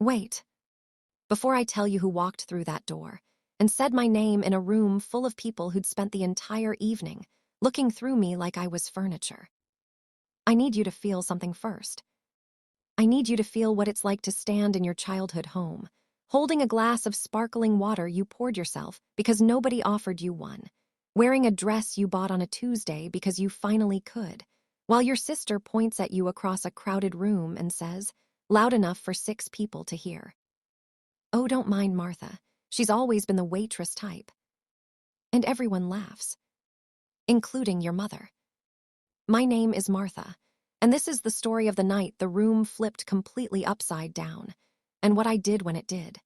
Wait, before I tell you who walked through that door and said my name in a room full of people who'd spent the entire evening looking through me like I was furniture, I need you to feel something first. I need you to feel what it's like to stand in your childhood home, holding a glass of sparkling water you poured yourself because nobody offered you one, wearing a dress you bought on a Tuesday because you finally could, while your sister points at you across a crowded room and says, loud enough for 6 people to hear, "Oh, don't mind Martha. She's always been the waitress type." And everyone laughs, including your mother. My name is Martha, and this is the story of the night the room flipped completely upside down, and what I did when it did.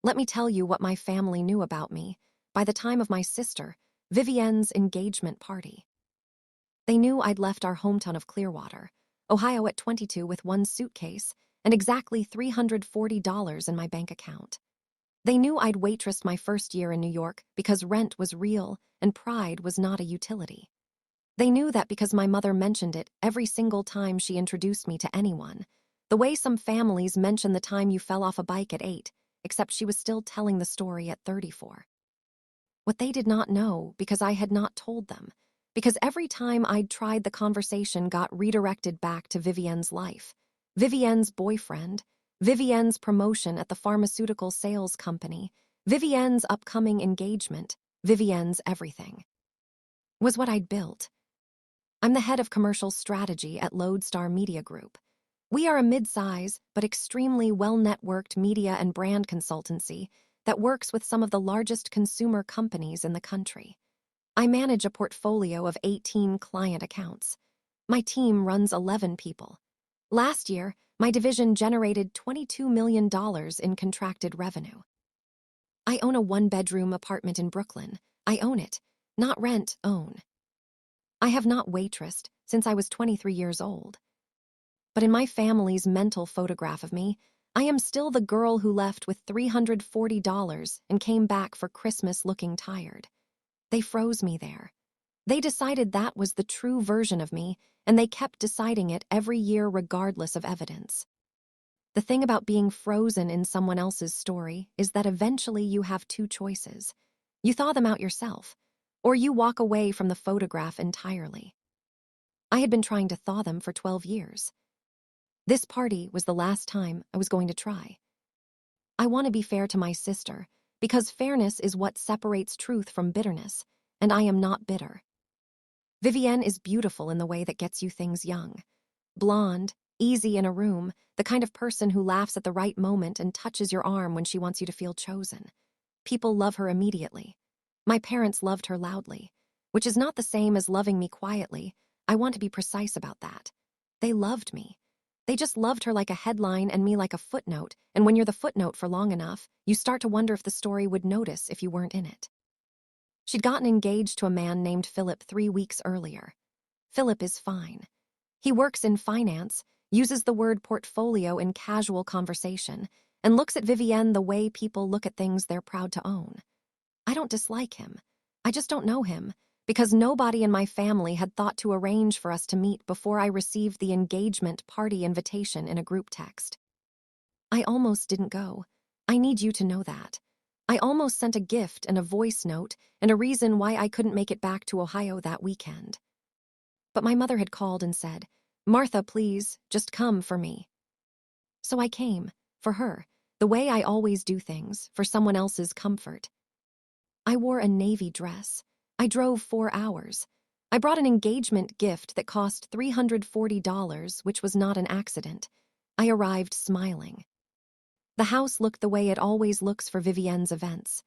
Let me tell you what my family knew about me by the time of my sister, Vivienne's engagement party. They knew I'd left our hometown of Clearwater, Ohio at 22 with one suitcase and exactly $340 in my bank account. They knew I'd waitressed my first year in New York because rent was real and pride was not a utility. They knew that because my mother mentioned it every single time she introduced me to anyone, the way some families mention the time you fell off a bike at 8, except she was still telling the story at 34. What they did not know, because I had not told them, because every time I'd tried the conversation got redirected back to Vivienne's life, Vivienne's boyfriend, Vivienne's promotion at the pharmaceutical sales company, Vivienne's upcoming engagement, Vivienne's everything. Was what I'd built. I'm the head of commercial strategy at Lodestar Media Group. We are a mid-size but extremely well-networked media and brand consultancy that works with some of the largest consumer companies in the country. I manage a portfolio of 18 client accounts. My team runs 11 people. Last year, my division generated $22 million in contracted revenue. I own a 1-bedroom apartment in Brooklyn. I own it, not rent, own. I have not waitressed since I was 23 years old. But in my family's mental photograph of me, I am still the girl who left with $340 and came back for Christmas looking tired. They froze me there. They decided that was the true version of me, and they kept deciding it every year regardless of evidence. The thing about being frozen in someone else's story is that eventually you have 2 choices. You thaw them out yourself, or you walk away from the photograph entirely. I had been trying to thaw them for 12 years. This party was the last time I was going to try. I want to be fair to my sister, because fairness is what separates truth from bitterness, and I am not bitter. Vivienne is beautiful in the way that gets you things young. Blonde, easy in a room, the kind of person who laughs at the right moment and touches your arm when she wants you to feel chosen. People love her immediately. My parents loved her loudly, which is not the same as loving me quietly. I want to be precise about that. They loved me. They just loved her like a headline and me like a footnote, and when you're the footnote for long enough, you start to wonder if the story would notice if you weren't in it. She'd gotten engaged to a man named Philip 3 weeks earlier. Philip is fine. He works in finance, uses the word portfolio in casual conversation, and looks at Vivienne the way people look at things they're proud to own. I don't dislike him. I just don't know him, because nobody in my family had thought to arrange for us to meet before I received the engagement party invitation in a group text. I almost didn't go. I need you to know that. I almost sent a gift and a voice note and a reason why I couldn't make it back to Ohio that weekend. But my mother had called and said, "Martha, please, just come for me." So I came, for her, the way I always do things, for someone else's comfort. I wore a navy dress. I drove 4 hours. I brought an engagement gift that cost $340, which was not an accident. I arrived smiling. The house looked the way it always looks for Vivienne's events.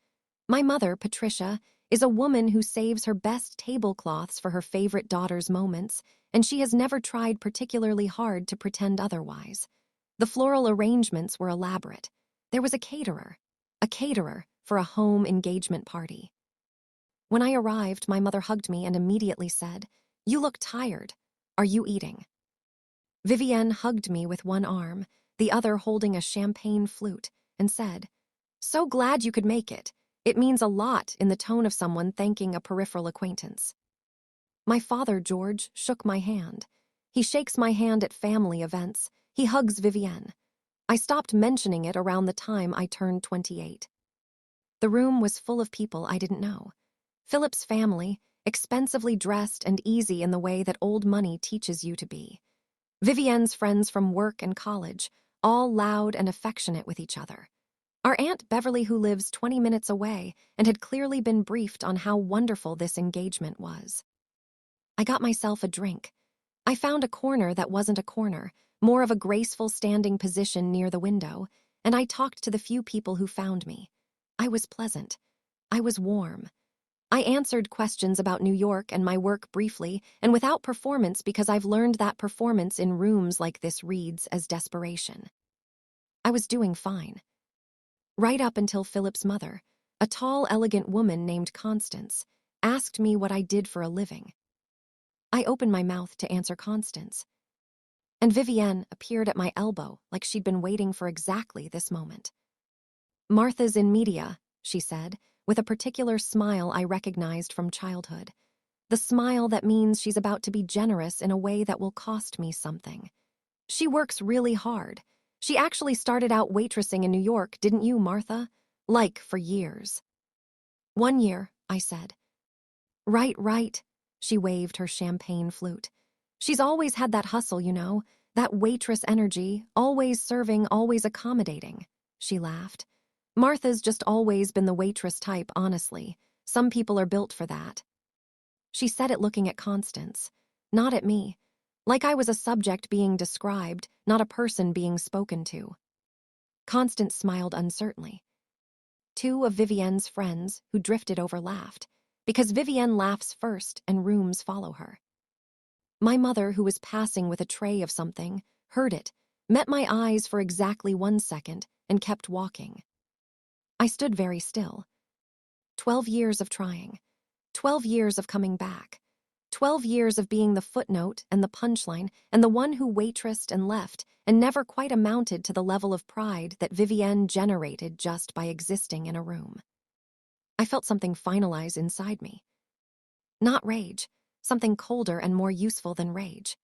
My mother, Patricia, is a woman who saves her best tablecloths for her favorite daughter's moments, and she has never tried particularly hard to pretend otherwise. The floral arrangements were elaborate. There was a caterer for a home engagement party. When I arrived, my mother hugged me and immediately said, "You look tired. Are you eating?" Vivienne hugged me with one arm, the other holding a champagne flute, and said, "So glad you could make it. It means a lot," in the tone of someone thanking a peripheral acquaintance. My father, George, shook my hand. He shakes my hand at family events. He hugs Vivienne. I stopped mentioning it around the time I turned 28. The room was full of people I didn't know. Philip's family, expensively dressed and easy in the way that old money teaches you to be. Vivienne's friends from work and college, all loud and affectionate with each other. Our Aunt Beverly, who lives 20 minutes away and had clearly been briefed on how wonderful this engagement was. I got myself a drink. I found a corner that wasn't a corner, more of a graceful standing position near the window, and I talked to the few people who found me. I was pleasant. I was warm. I answered questions about New York and my work briefly and without performance because I've learned that performance in rooms like this reads as desperation. I was doing fine. Right up until Philip's mother, a tall, elegant woman named Constance, asked me what I did for a living. I opened my mouth to answer Constance, and Vivienne appeared at my elbow like she'd been waiting for exactly this moment. "Martha's in media," she said, with a particular smile I recognized from childhood. The smile that means she's about to be generous in a way that will cost me something. "She works really hard. She actually started out waitressing in New York, didn't you, Martha? Like, for years." "1 year," I said. Right, she waved her champagne flute. "She's always had that hustle, you know, that waitress energy, always serving, always accommodating." She laughed. "Martha's just always been the waitress type, honestly. Some people are built for that." She said it looking at Constance, not at me, like I was a subject being described, not a person being spoken to. Constance smiled uncertainly. Two of Vivienne's friends, who drifted over, laughed, because Vivienne laughs first and rooms follow her. My mother, who was passing with a tray of something, heard it, met my eyes for exactly 1 second, and kept walking. I stood very still. 12 years of trying. 12 years of coming back. 12 years of being the footnote and the punchline and the one who waitressed and left and never quite amounted to the level of pride that Vivienne generated just by existing in a room. I felt something finalize inside me. Not rage, something colder and more useful than rage.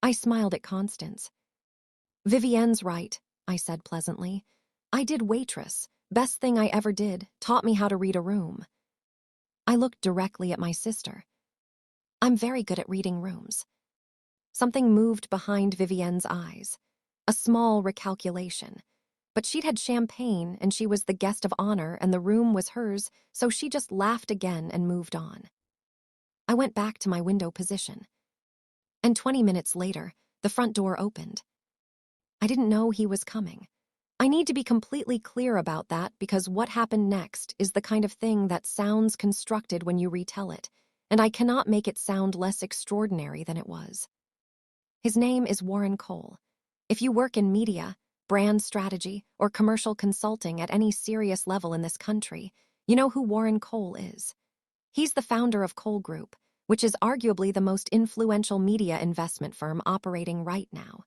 I smiled at Constance. "Vivienne's right," I said pleasantly. "I did waitress. Best thing I ever did. Taught me how to read a room." I looked directly at my sister. "I'm very good at reading rooms." Something moved behind Vivienne's eyes. A small recalculation. But she'd had champagne and she was the guest of honor and the room was hers, so she just laughed again and moved on. I went back to my window position. And 20 minutes later, the front door opened. I didn't know he was coming. I need to be completely clear about that because what happened next is the kind of thing that sounds constructed when you retell it, and I cannot make it sound less extraordinary than it was. His name is Warren Cole. If you work in media, brand strategy, or commercial consulting at any serious level in this country, you know who Warren Cole is. He's the founder of Cole Group, which is arguably the most influential media investment firm operating right now.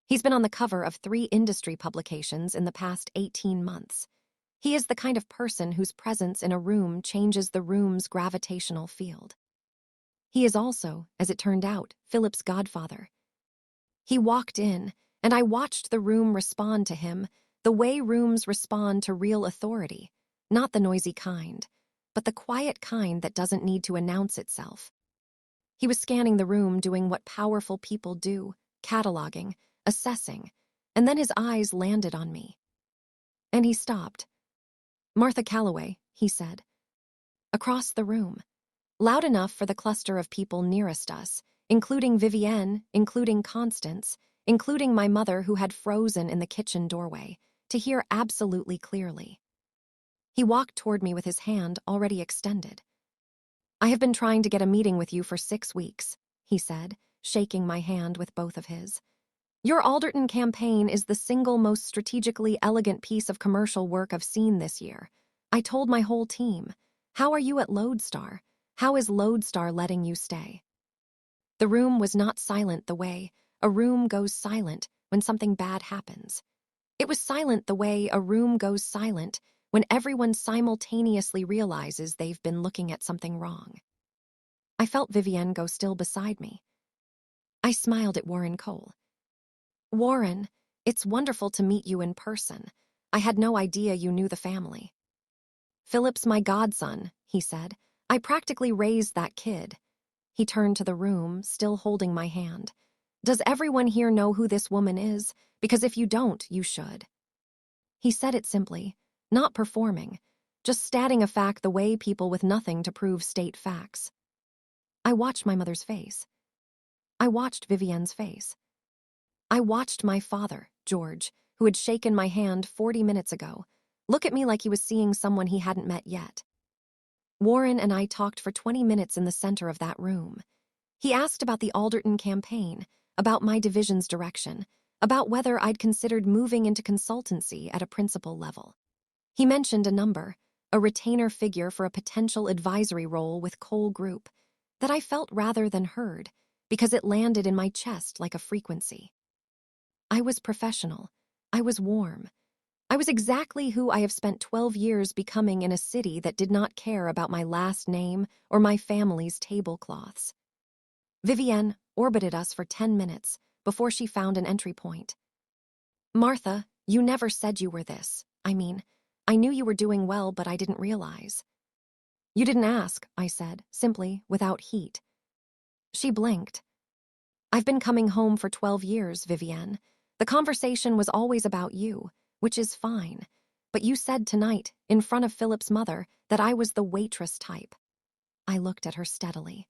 He's been on the cover of 3 industry publications in the past 18 months. He is the kind of person whose presence in a room changes the room's gravitational field. He is also, as it turned out, Philip's godfather. He walked in, and I watched the room respond to him, the way rooms respond to real authority, not the noisy kind, but the quiet kind that doesn't need to announce itself. He was scanning the room, doing what powerful people do, cataloging, assessing, and then his eyes landed on me. And he stopped. "Martha Calloway," he said. Across the room, loud enough for the cluster of people nearest us, including Vivienne, including Constance, including my mother who had frozen in the kitchen doorway, to hear absolutely clearly. He walked toward me with his hand already extended. "I have been trying to get a meeting with you for 6 weeks, he said, shaking my hand with both of his. "Your Alderton campaign is the single most strategically elegant piece of commercial work I've seen this year. I told my whole team, how are you at Lodestar? How is Lodestar letting you stay?" The room was not silent the way a room goes silent when something bad happens. It was silent the way a room goes silent when everyone simultaneously realizes they've been looking at something wrong. I felt Vivienne go still beside me. I smiled at Warren Cole. "Warren, It's wonderful to meet you in person. I had no idea you knew the family. Philip's my godson, he said. I practically raised that kid. He turned to the room, still holding my hand. Does everyone here know who this woman is? Because if you don't, you should. He said it simply, not performing, just stating a fact the way people with nothing to prove state facts. I watched my mother's face. I watched Vivienne's face. I watched my father, George, who had shaken my hand 40 minutes ago, look at me like he was seeing someone he hadn't met yet. Warren and I talked for 20 minutes in the center of that room. He asked about the Alderton campaign, about my division's direction, about whether I'd considered moving into consultancy at a principal level. He mentioned a number, a retainer figure for a potential advisory role with Cole Group, that I felt rather than heard, because it landed in my chest like a frequency. I was professional. I was warm. I was exactly who I have spent 12 years becoming in a city that did not care about my last name or my family's tablecloths. Vivienne orbited us for 10 minutes before she found an entry point. Martha, you never said you were this. I mean, I knew you were doing well, but I didn't realize. You didn't ask, I said, simply, without heat. She blinked. I've been coming home for 12 years, Vivienne. The conversation was always about you, which is fine. But you said tonight, in front of Philip's mother, that I was the waitress type. I looked at her steadily.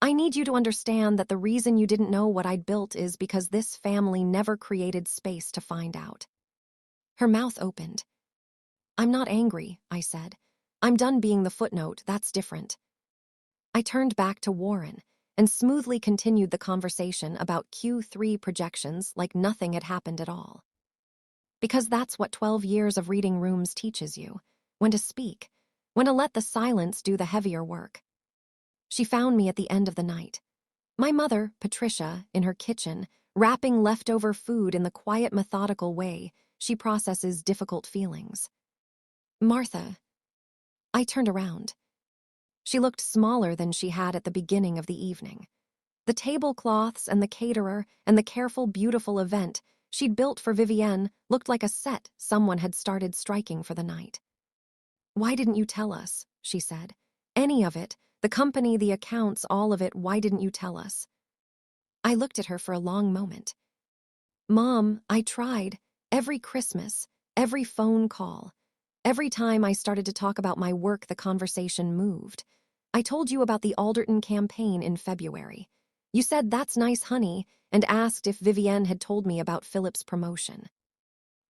I need you to understand that the reason you didn't know what I'd built is because this family never created space to find out. Her mouth opened. I'm not angry, I said. I'm done being the footnote, that's different. I turned back to Warren and smoothly continued the conversation about Q3 projections like nothing had happened at all. Because that's what 12 years of reading rooms teaches you, when to speak, when to let the silence do the heavier work. She found me at the end of the night. My mother, Patricia, in her kitchen, wrapping leftover food in the quiet, methodical way she processes difficult feelings. Martha. I turned around. She looked smaller than she had at the beginning of the evening. The tablecloths and the caterer and the careful, beautiful event she'd built for Vivienne looked like a set someone had started striking for the night. Why didn't you tell us? She said. Any of it, the company, the accounts, all of it, why didn't you tell us? I looked at her for a long moment. Mom, I tried. Every Christmas, every phone call. Every time I started to talk about my work, the conversation moved. I told you about the Alderton campaign in February. You said, that's nice, honey, and asked if Vivienne had told me about Philip's promotion.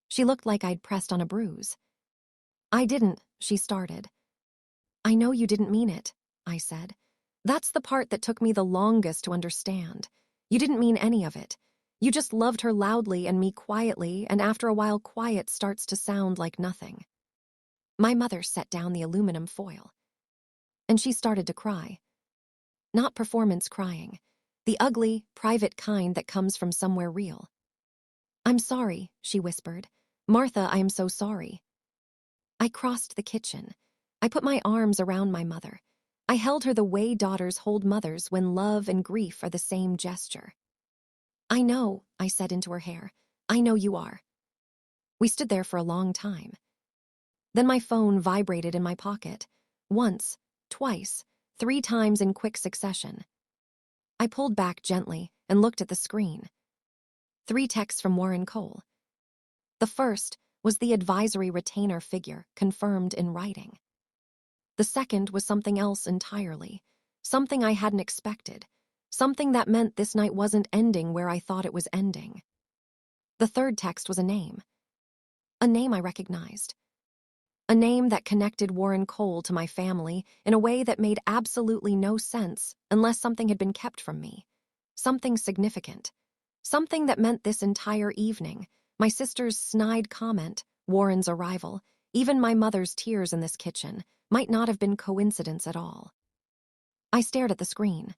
She looked like I'd pressed on a bruise. I didn't, she started. I know you didn't mean it, I said. That's the part that took me the longest to understand. You didn't mean any of it. You just loved her loudly and me quietly, and after a while quiet starts to sound like nothing. My mother set down the aluminum foil. And she started to cry. Not performance crying. The ugly, private kind that comes from somewhere real. I'm sorry, she whispered. Martha, I am so sorry. I crossed the kitchen. I put my arms around my mother. I held her the way daughters hold mothers when love and grief are the same gesture. I know, I said into her hair. I know you are. We stood there for a long time. Then my phone vibrated in my pocket. Once, twice, 3 times in quick succession. I pulled back gently and looked at the screen. 3 texts from Warren Cole. The first was the advisory retainer figure confirmed in writing. The second was something else entirely, something I hadn't expected, something that meant this night wasn't ending where I thought it was ending. The third text was a name I recognized. A name that connected Warren Cole to my family in a way that made absolutely no sense unless something had been kept from me. Something significant. Something that meant this entire evening, my sister's snide comment, Warren's arrival, even my mother's tears in this kitchen, might not have been coincidence at all. I stared at the screen.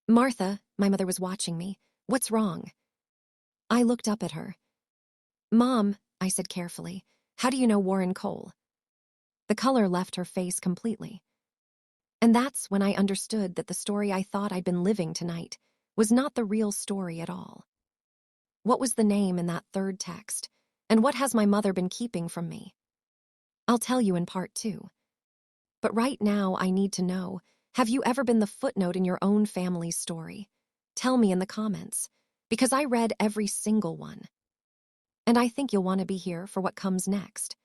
Martha, my mother was watching me. What's wrong? I looked up at her. Mom, I said carefully, how do you know Warren Cole? The color left her face completely. And that's when I understood that the story I thought I'd been living tonight was not the real story at all. What was the name in that third text? And what has my mother been keeping from me? I'll tell you in part 2. But right now, I need to know, have you ever been the footnote in your own family's story? Tell me in the comments, because I read every single one. And I think you'll want to be here for what comes next.